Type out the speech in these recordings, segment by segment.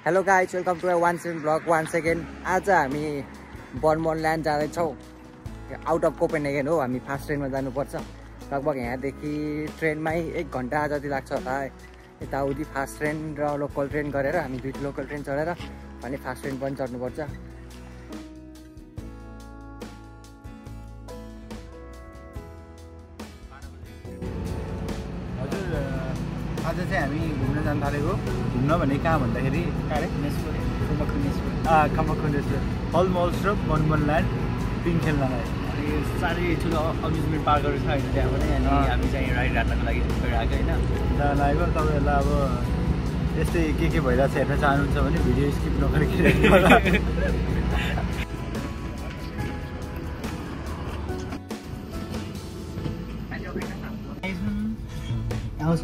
Hello guys, welcome to once in blog once again. आज हामी बर्मनल्यान्ड जाँदैछौँ। आउट अफ कोपेनहेगन हो। हामी फास्ट ट्रेनमा जानुपर्छ। लगभग यहाँदेखि ट्रेनमै 1 घन्टा जति लाग्छ होला। यताउति फास्ट ट्रेन र लोकल ट्रेन गरेर हामी 2 लोकल ट्रेन चढेर अनि फास्ट ट्रेन पनि चढ्नुपर्छ। आज चाहिँ हामी घुम्न जान थालेको। घुम्न भने कहाँ भन्दाखेरि खम्बकुनेश्वर अलमोस्ट र बर्मनल्यान्ड पिङ खेल्नलाई अनि साह्रै ठुलो अम्युजमेन्ट पार्कहरू छ होइन त्यहाँ पनि। अनि हामी चाहिँ राइड राख्नको लागि गइरहेको होइन जान लागेको। तपाईँहरूलाई अब यस्तै के भइरहेको छ हेर्न चाहनुहुन्छ भने भिडियो स्किप नगरिकन आउँछ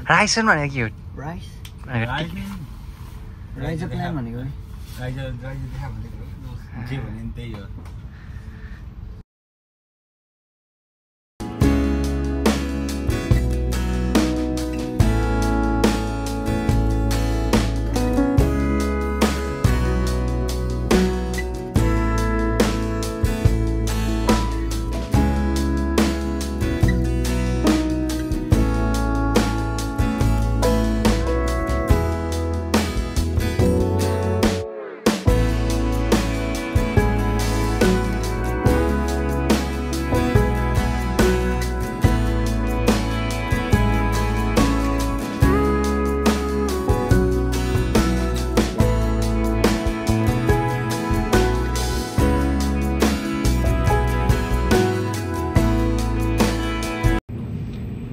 राइसन भनेको के हो? राइस प्लान भनेको जे भने त्यही हो।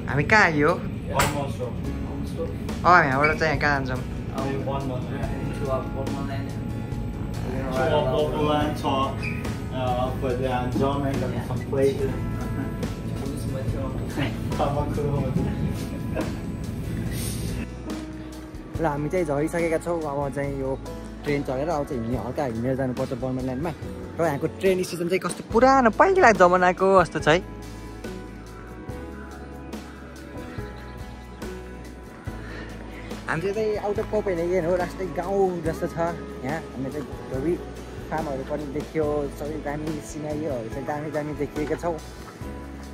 हामी कहाँ आयो? यहाँबाट चाहिँ यहाँ कहाँ जान्छौँ? ल हामी चाहिँ झरिसकेका छौँ। अब चाहिँ यो ट्रेन चढेर अब चाहिँ हल्का हिँडेर जानुपर्छ बर्मनल्यान्डमा। र यहाँको ट्रेन स्टेसन चाहिँ कस्तो पुरानो पहिला जमानाको जस्तो छ है। हामी चाहिँ आउट अफ कोपेनहेगन हो। राष्ट्रिय गाउँ जस्तो छ यहाँ। हामी चाहिँ धोबी फार्महरू पनि देखियो। सबै दामी सिनारीहरू चाहिँ दामी देखिएका छौँ।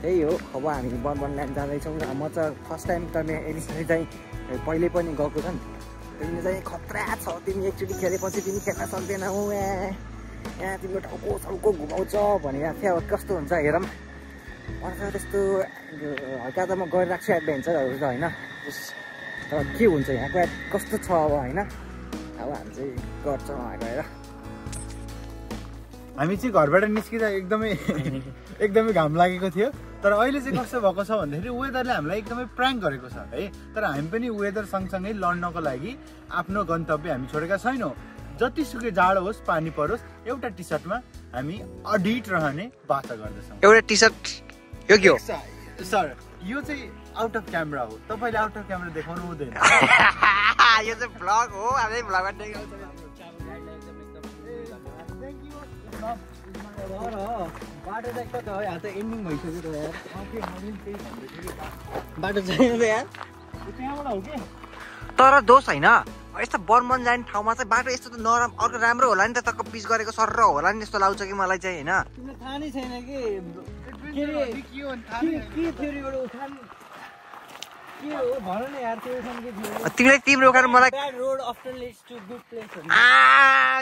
त्यही हो। अब हामी बर्मनल्यान्ड जाँदैछौँ। म चाहिँ फर्स्ट टाइम त यसरी चाहिँ पहिले पनि गएको छन्। तिमी चाहिँ खतरा छ। तिमी एकचोटि खेलेपछि तिमी खेल्न सक्दैनौ। यहाँ तिम्रो टाउको घुमाउँछ भनेर थियो। अब कस्तो हुन्छ हेरौँ। मलाई त त्यस्तो हल्का त म गरिरहेको छु एडभेन्चरहरू त होइन। तर के हुन्छ यहाँको कस्तो छ अब होइन। अब हामी चाहिँ गर्छौँ वहाँ गएर। हामी चाहिँ घरबाट निस्किँदा एकदमै घाम लागेको थियो। तर अहिले चाहिँ कस्तो भएको छ भन्दाखेरि वेदरले हामीलाई एकदमै प्राङ्क गरेको छ है। तर हामी पनि वेदर सँगसँगै लड्नको लागि आफ्नो गन्तव्य हामी छोडेका छैनौँ। जतिसुकै जाडो होस् पानी परोस् एउटा टी सर्टमा हामी अडिट रहने बाचा गर्दछौँ। एउटा टी सर्ट यो के हो सर? यो चाहिँ आउट अफ क्यामेरा हो। तपाईँले आउट अफ क्यामेरा देखाउनु हुँदैन। यो चाहिँ भ्लग हो। हामी भ्लगमा देखाउँछौँ। बाटो चाहिँ कता हो? यहाँ त एन्डिङ भइसक्यो त यार। बाटो छैन त यार। त्यहाँबाट हो कि तर दोष होइन। यस्तो बर्मनल्यान्ड ठाउँमा चाहिँ बाटो यस्तो त नराम्रो अर्को राम्रो होला नि त। तक्क पिच गरेको सर होला नि जस्तो लाग्छ कि मलाई चाहिँ होइन। तिमीलाई थाहा नै छैन कि तिमीले तिम्रो उखान मलाई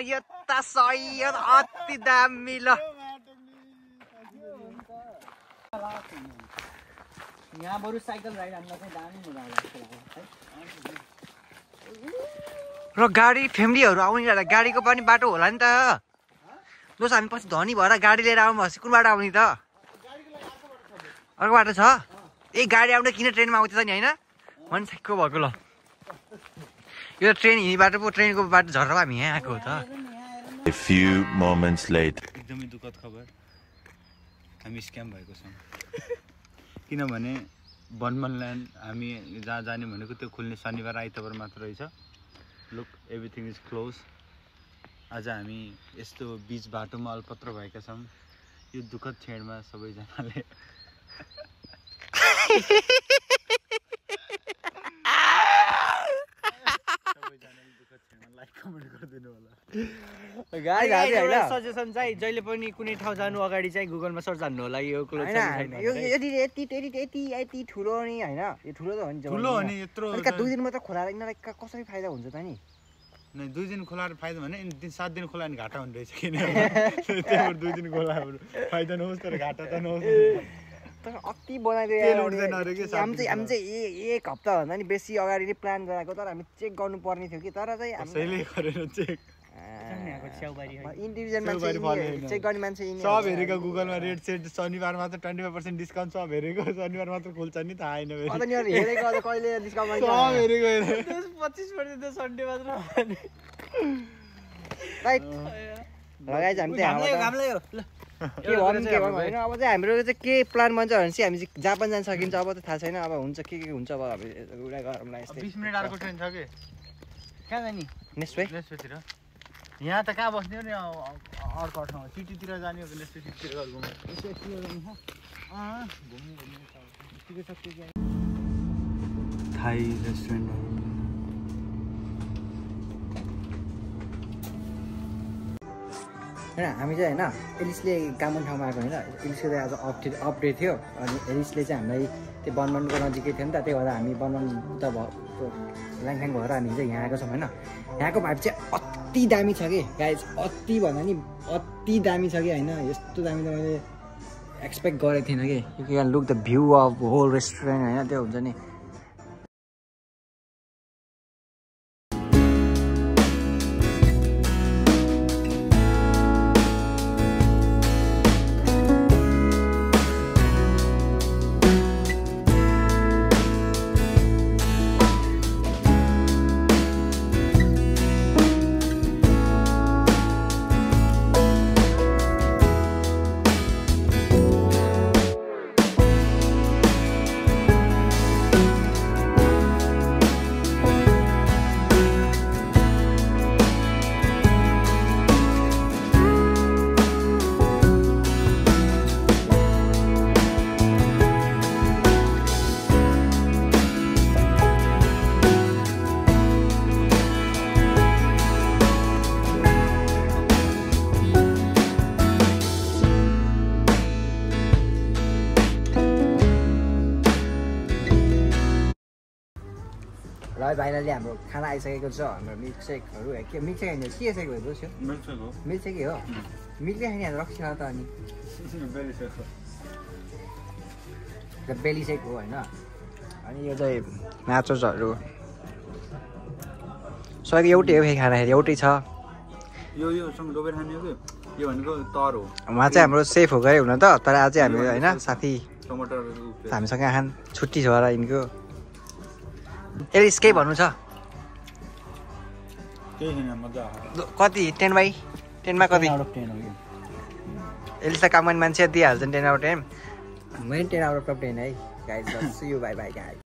यो त सही हो। अति दामी ल। यहाँ बरु साइकल राइड हामीलाई चाहिँ दामी मजा लाग्छ र गाडी फ्यामिलीहरू आउने गाडीको पनि बाटो होला नि त। दोस् हामी पछि धनी भएर गाडी लिएर आउनु भएपछि कुन बाटो आउने त? अर्को बाटो छ। ए गाडी आउँदा किन ट्रेनमा आउँथ्यो त नि होइन? मान्छेको भएको ल। यो ट्रेन हिँड्ने बाटो पो ट्रेनको बाटो झरेर हामी यहाँ आएको हो त। A few moments later. एकदमै दुःखद खबर। हामी स्क्याम भएको छौँ। किनभने बर्मनल्यान्ड हामी जहाँ जाने भनेको त्यो खुल्ने शनिबार आइतबार मात्र रहेछ। Look everything is close. आज हामी यस्तो बीच बाटोमा अल्पत्र भएका छौँ। यो दुःखद क्षणमा सबैजनाले सजेसन चाहिँ जहिले पनि कुनै ठाउँ जानु अगाडि चाहिँ गुगलमा सर्च हान्नु होला यो क्लोथ छैन यति ठुलो नि होइन यो ठुलो त हो नि ठुलो हो नि यत्रो 2 दिन मात्र खोलाएर यिनीहरूलाई कसरी फाइदा हुन्छ त नि 2 दिन खोलाएर फाइदा भने 7 दिन खोला नि घाटा हुने रहेछ किन त्यही 2 दिन खोला फाइदा नहोस् तर घाटा त नहोस् तर अति बनाइदियो हामी चाहिँ 1 हप्ता भन्दा नि बेसी अगाडि नै प्लान गराएको तर हामी चेक गर्नुपर्ने थियो कि तर चाहिँ हामीले गरेर चेक इन्डिभिजुअल मान्छे चेक गर्ने मान्छे सब हेरेको गुगलमा रेट सेट शनिबार मात्र 25% डिस्काउन्ट सब हेरेको शनिबार मात्र खोल्छ नि त आएन हेरेको अझ कहिले डिस्काउन्ट सब हेरेको 25% त सन्डे मात्र राइट लगाइज हामी चाहिँ के भन्नु होइन अब चाहिँ हाम्रो चाहिँ के प्लान बन्छ भने चाहिँ हामी चाहिँ जापान जान सकिन्छ अब त थाहा छैन अब हुन्छ के हुन्छ अब कुरा गरौँला यस्तै 20 मिनेट अर्को ट्रेन छ के कहाँ जाने नेक्स्टतिर यहाँ त कहाँ बस्ने हो नि अर्को ठाउँ सिटीतिर जाने हो कि नेक्स्ट सिटीतिर थाई रेस्टुरेन्ट होइन हामी चाहिँ होइन एलिसले कामन ठाउँमा आएको होइन एलिसको चाहिँ आज अपडेट थियो अनि एलिसले चाहिँ हामीलाई त्यो बनमानको नजिकै थियो नि त त्यही भएर हामी बनमान त ल्याङफ्याङ भएर हामी चाहिँ यहाँ आएको छौँ होइन यहाँको भाइब चाहिँ अति दामी छ कि गाइज अति भन्दा नि अति दामी छ कि होइन यस्तो दामी त मैले एक्सपेक्ट गरेको थिइनँ कि you can look the view of whole restaurant होइन त्यो हुन्छ नि ल भाइले हाम्रो खाना आइसकेको छ हाम्रो मिल्कसेकहरू के मिल्कसेक होइन के सेक भएको थियो मिल्कसेकै हो मिल्कै खाने रक्सी त अनि बेली सेक हो होइन अनि यो चाहिँ नाचोसहरू सबै एउटै हो खानाखेरि एउटै छ योसँग डोबेर खाने हो कि यो भनेको तर हो उहाँ चाहिँ हाम्रो सेफ हो गए हुन त तर आज चाहिँ हामी होइन साथी टमाटर हामीसँग खान छुट्टी छ होला यिनको एलिस केही भन्नु छ कति 10/10 मा कति एलिस त काम गर्ने मान्छे दिइहाल्छ 10/10 मैले 10/10 है guys see you bye bye guys